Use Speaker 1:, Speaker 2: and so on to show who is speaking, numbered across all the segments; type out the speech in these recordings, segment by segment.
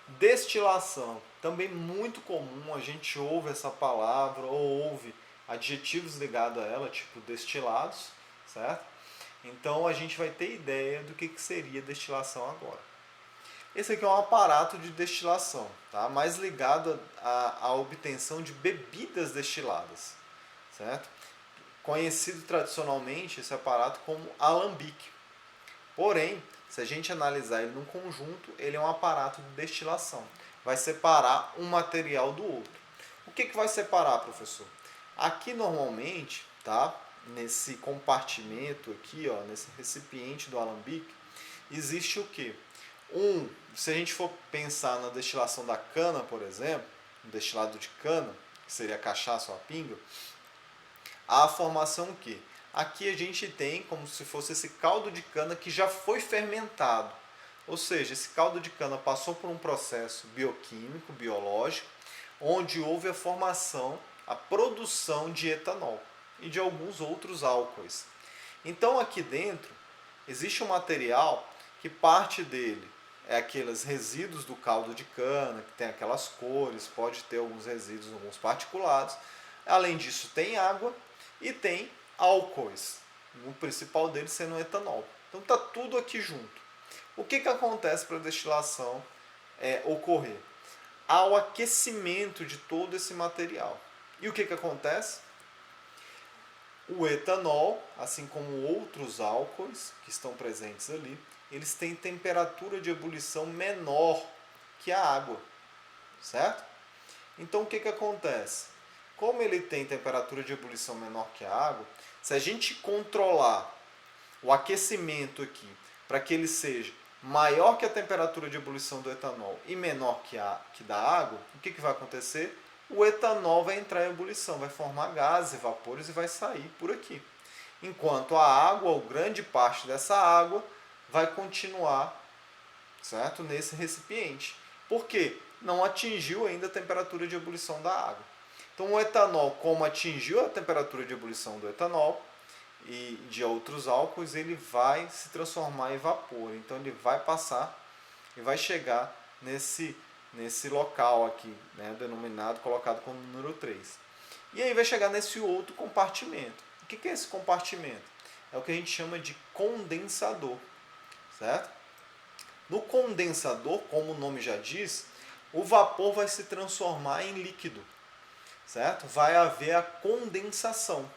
Speaker 1: Destilação, também muito comum, a gente ouve essa palavra ou ouve adjetivos ligados a ela, tipo destilados, certo? Então a gente vai ter ideia do que seria destilação agora. Esse aqui é um aparato de destilação, tá? Mais ligado à obtenção de bebidas destiladas, certo? Conhecido tradicionalmente esse aparato como alambique. Porém, se a gente analisar ele no conjunto, ele é um aparato de destilação. Vai separar um material do outro. O que vai separar, professor? Aqui normalmente, tá? Nesse compartimento aqui, ó, nesse recipiente do alambique, existe o que? Se a gente for pensar na destilação da cana, por exemplo, um destilado de cana, que seria a cachaça ou a pinga, a formação o quê? Aqui a gente tem como se fosse esse caldo de cana que já foi fermentado. Ou seja, esse caldo de cana passou por um processo bioquímico, biológico, onde houve a formação, a produção de etanol e de alguns outros álcoois. Então aqui dentro existe um material que parte dele é aqueles resíduos do caldo de cana, que tem aquelas cores, pode ter alguns resíduos, alguns particulados. Além disso, tem água e tem álcoois, o principal deles sendo o etanol. Então está tudo aqui junto. O que acontece para a destilação ocorrer? Há o aquecimento de todo esse material. E o que acontece? O etanol, assim como outros álcoois que estão presentes ali, eles têm temperatura de ebulição menor que a água, certo? Então o que acontece? Como ele tem temperatura de ebulição menor que a água, se a gente controlar o aquecimento aqui para que ele seja maior que a temperatura de ebulição do etanol e menor que da água, o que vai acontecer? O etanol vai entrar em ebulição, vai formar gases, vapores e vai sair por aqui. Enquanto a água, ou grande parte dessa água, vai continuar, certo, nesse recipiente. Por quê? Não atingiu ainda a temperatura de ebulição da água. Então o etanol, como atingiu a temperatura de ebulição do etanol e de outros álcoois, ele vai se transformar em vapor. Então ele vai passar e vai chegar nesse local aqui, né, denominado, colocado como número 3. E aí vai chegar nesse outro compartimento. O que é esse compartimento? É o que a gente chama de condensador, certo? No condensador, como o nome já diz, o vapor vai se transformar em líquido, certo? Vai haver a condensação.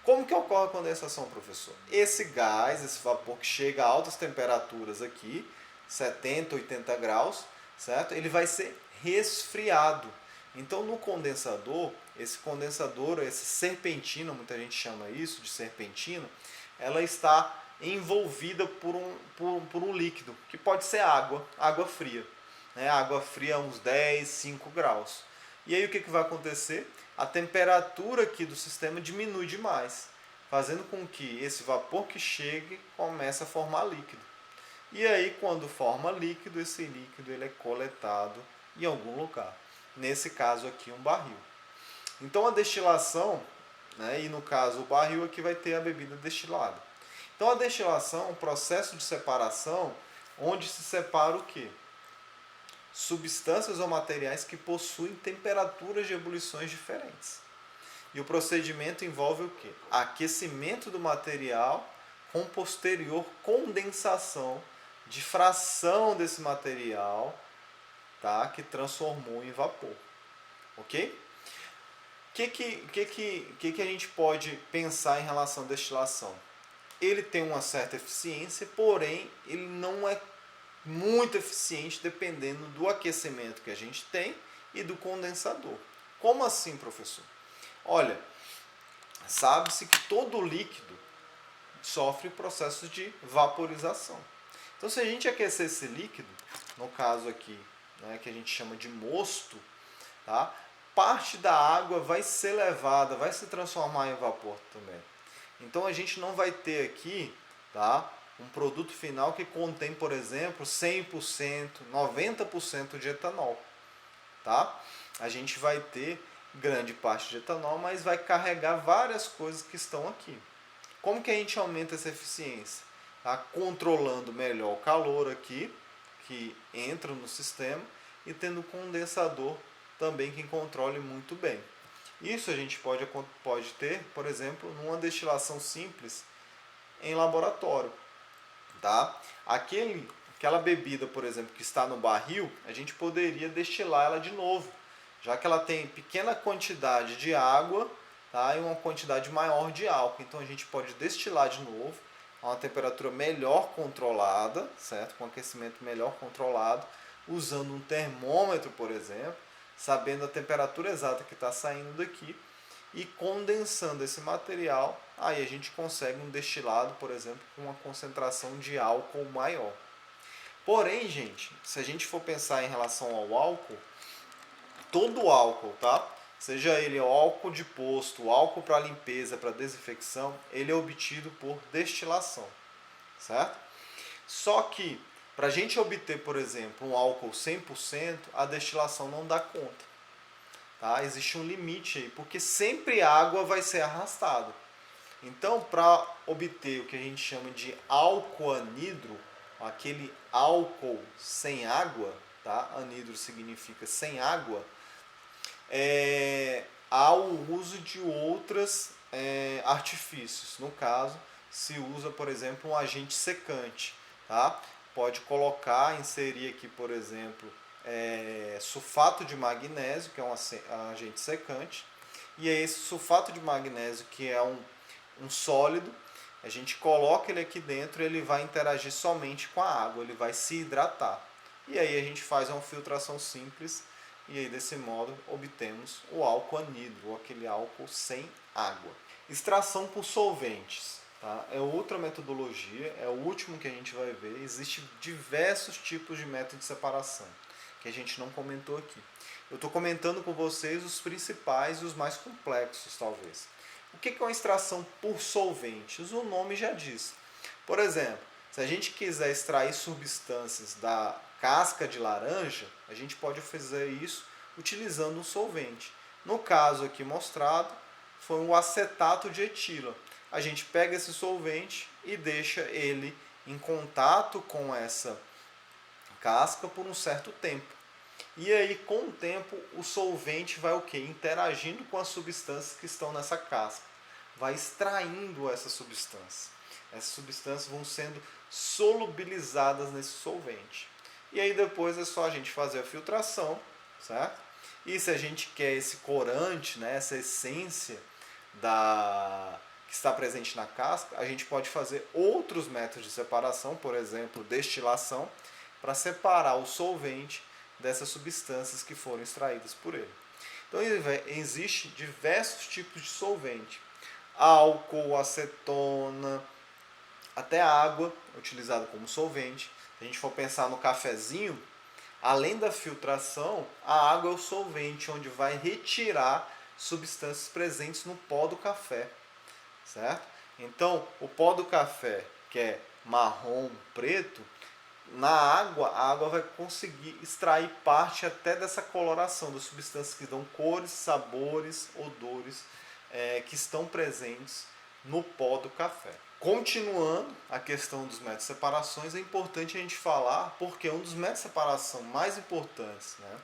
Speaker 1: Como que ocorre a condensação, professor? Esse gás, esse vapor que chega a altas temperaturas aqui, 70, 80 graus, certo? Ele vai ser resfriado. Então, no condensador, esse serpentina, muita gente chama isso de serpentina, ela está envolvida por um líquido, que pode ser água fria. Né? Água fria a uns 10, 5 graus. E aí o que vai acontecer? A temperatura aqui do sistema diminui demais, fazendo com que esse vapor que chegue comece a formar líquido. E aí quando forma líquido, esse líquido ele é coletado em algum lugar. Nesse caso aqui um barril. Então a destilação, né, e no caso o barril aqui vai ter a bebida destilada. Então a destilação é um processo de separação onde se separa o quê? Substâncias ou materiais que possuem temperaturas de ebulições diferentes. E o procedimento envolve o quê? Aquecimento do material com posterior condensação de fração desse material, tá, que transformou em vapor. Ok? O que a gente pode pensar em relação à destilação? Ele tem uma certa eficiência, porém ele não é muito eficiente dependendo do aquecimento que a gente tem e do condensador. Como assim, professor? Olha, sabe-se que todo líquido sofre processos de vaporização. Então, se a gente aquecer esse líquido, no caso aqui, né, que a gente chama de mosto, tá? Parte da água vai ser levada, vai se transformar em vapor também. Então, a gente não vai ter aqui, tá, um produto final que contém, por exemplo, 100%, 90% de etanol. Tá? A gente vai ter grande parte de etanol, mas vai carregar várias coisas que estão aqui. Como que a gente aumenta essa eficiência? Tá? Controlando melhor o calor aqui, que entra no sistema, e tendo um condensador também que controle muito bem. Isso a gente pode ter, por exemplo, numa destilação simples em laboratório. Tá? Aquela bebida, por exemplo, que está no barril, a gente poderia destilar ela de novo, já que ela tem pequena quantidade de água, tá? E uma quantidade maior de álcool. Então a gente pode destilar de novo a uma temperatura melhor controlada, certo? Com aquecimento melhor controlado, usando um termômetro, por exemplo, sabendo a temperatura exata que está saindo daqui e condensando esse material, aí a gente consegue um destilado, por exemplo, com uma concentração de álcool maior. Porém, gente, se a gente for pensar em relação ao álcool, todo álcool, tá? Seja ele álcool de posto, álcool para limpeza, para desinfecção, ele é obtido por destilação, certo? Só que, para a gente obter, por exemplo, um álcool 100%, a destilação não dá conta. Tá? Existe um limite aí, porque sempre a água vai ser arrastada. Então, para obter o que a gente chama de álcool anidro, aquele álcool sem água, tá? Anidro significa sem água, há o uso de outros artifícios. No caso, se usa, por exemplo, um agente secante. Tá? Pode colocar, inserir aqui, por exemplo, sulfato de magnésio, que é um agente secante, e é esse sulfato de magnésio, que é um sólido, a gente coloca ele aqui dentro e ele vai interagir somente com a água, ele vai se hidratar. E aí a gente faz uma filtração simples e aí desse modo obtemos o álcool anidro, ou aquele álcool sem água. Extração por solventes. Tá? É outra metodologia, é o último que a gente vai ver. Existem diversos tipos de método de separação, que a gente não comentou aqui. Eu estou comentando com vocês os principais e os mais complexos, talvez. O que é uma extração por solventes? O nome já diz. Por exemplo, se a gente quiser extrair substâncias da casca de laranja, a gente pode fazer isso utilizando um solvente. No caso aqui mostrado, foi o acetato de etila. A gente pega esse solvente e deixa ele em contato com essa casca por um certo tempo. E aí, com o tempo, o solvente vai o quê? Interagindo com as substâncias que estão nessa casca. Vai extraindo essa substância. Essas substâncias vão sendo solubilizadas nesse solvente. E aí depois é só a gente fazer a filtração, certo? E se a gente quer esse corante, né, essa essência que está presente na casca, a gente pode fazer outros métodos de separação, por exemplo, destilação, para separar o solvente dessas substâncias que foram extraídas por ele. Então existem diversos tipos de solvente. Álcool, acetona, até água utilizada como solvente. Se a gente for pensar no cafezinho, além da filtração, a água é o solvente onde vai retirar substâncias presentes no pó do café, certo? Então, o pó do café, que é marrom, preto, na água, a água vai conseguir extrair parte até dessa coloração das substâncias que dão cores, sabores, odores que estão presentes no pó do café. Continuando a questão dos métodos de separações, é importante a gente falar porque um dos métodos de separação mais importantes, né,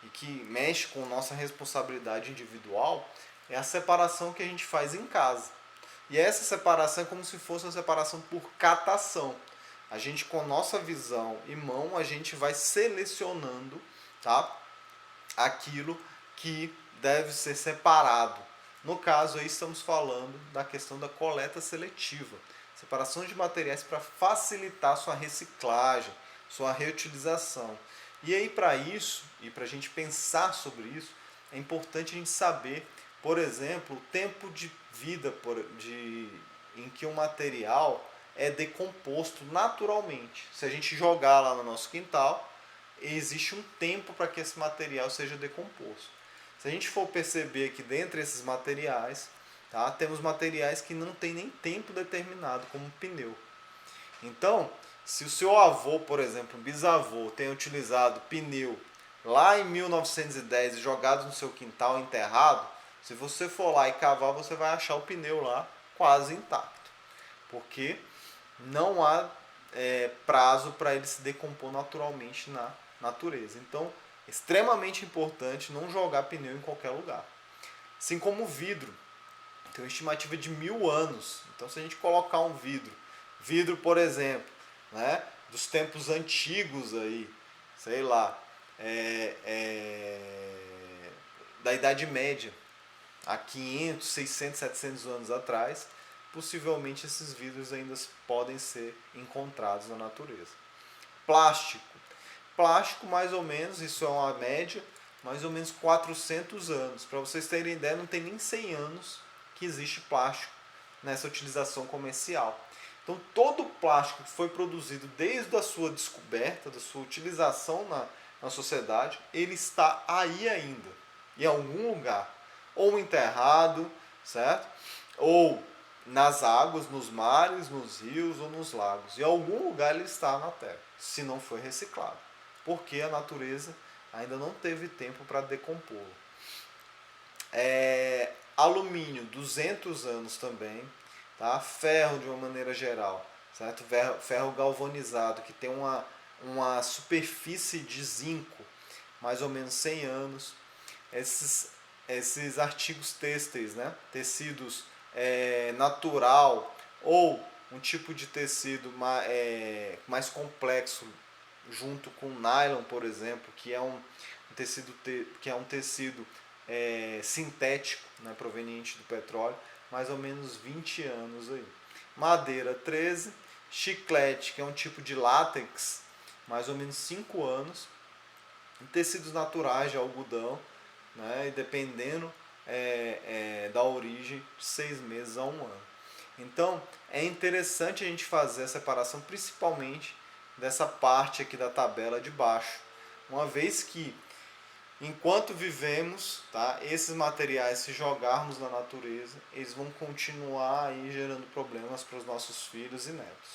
Speaker 1: e que mexe com nossa responsabilidade individual é a separação que a gente faz em casa. E essa separação é como se fosse uma separação por catação. A gente, com nossa visão e mão, a gente vai selecionando, tá, aquilo que deve ser separado. No caso, aí estamos falando da questão da coleta seletiva. Separação de materiais para facilitar sua reciclagem, sua reutilização. E aí, para isso, e para a gente pensar sobre isso, é importante a gente saber, por exemplo, o tempo de vida em que um material é decomposto naturalmente. Se a gente jogar lá no nosso quintal, existe um tempo para que esse material seja decomposto. Se a gente for perceber que dentre esses materiais, tá, temos materiais que não tem nem tempo determinado, como pneu. Então, se o seu avô, por exemplo, bisavô, tem utilizado pneu lá em 1910 e jogado no seu quintal enterrado, se você for lá e cavar, você vai achar o pneu lá quase intacto. Porque não há prazo para ele se decompor naturalmente na natureza. Então, Extremamente importante não jogar pneu em qualquer lugar. Assim como o vidro, tem uma estimativa de 1000 anos. Então, se a gente colocar um vidro, por exemplo, né, dos tempos antigos aí, sei lá, é, é, da Idade Média, há 500, 600, 700 anos atrás, possivelmente esses vidros ainda podem ser encontrados na natureza. Plástico. Plástico, mais ou menos, isso é uma média, mais ou menos 400 anos. Para vocês terem ideia, não tem nem 100 anos que existe plástico nessa utilização comercial. Então, todo o plástico que foi produzido desde a sua descoberta, da sua utilização na sociedade, ele está aí ainda, em algum lugar, ou enterrado, certo? Ou nas águas, nos mares, nos rios ou nos lagos. Em algum lugar ele está na Terra, se não foi reciclado, porque a natureza ainda não teve tempo para decompô-lo. Alumínio, 200 anos também. Tá? Ferro, de uma maneira geral, certo? Ferro galvanizado, que tem uma superfície de zinco, mais ou menos 100 anos. Esses artigos têxteis, né? Tecidos natural ou um tipo de tecido mais complexo, junto com nylon, por exemplo, que é um tecido sintético, né, proveniente do petróleo, mais ou menos 20 anos aí. Madeira, 13. Chiclete, que é um tipo de látex, mais ou menos 5 anos. Tecidos naturais de algodão, né, e dependendo da origem, de 6 meses a 1 ano. Então, é interessante a gente fazer a separação, principalmente dessa parte aqui da tabela de baixo, uma vez que, enquanto vivemos, tá, esses materiais, se jogarmos na natureza, eles vão continuar aí gerando problemas para os nossos filhos e netos.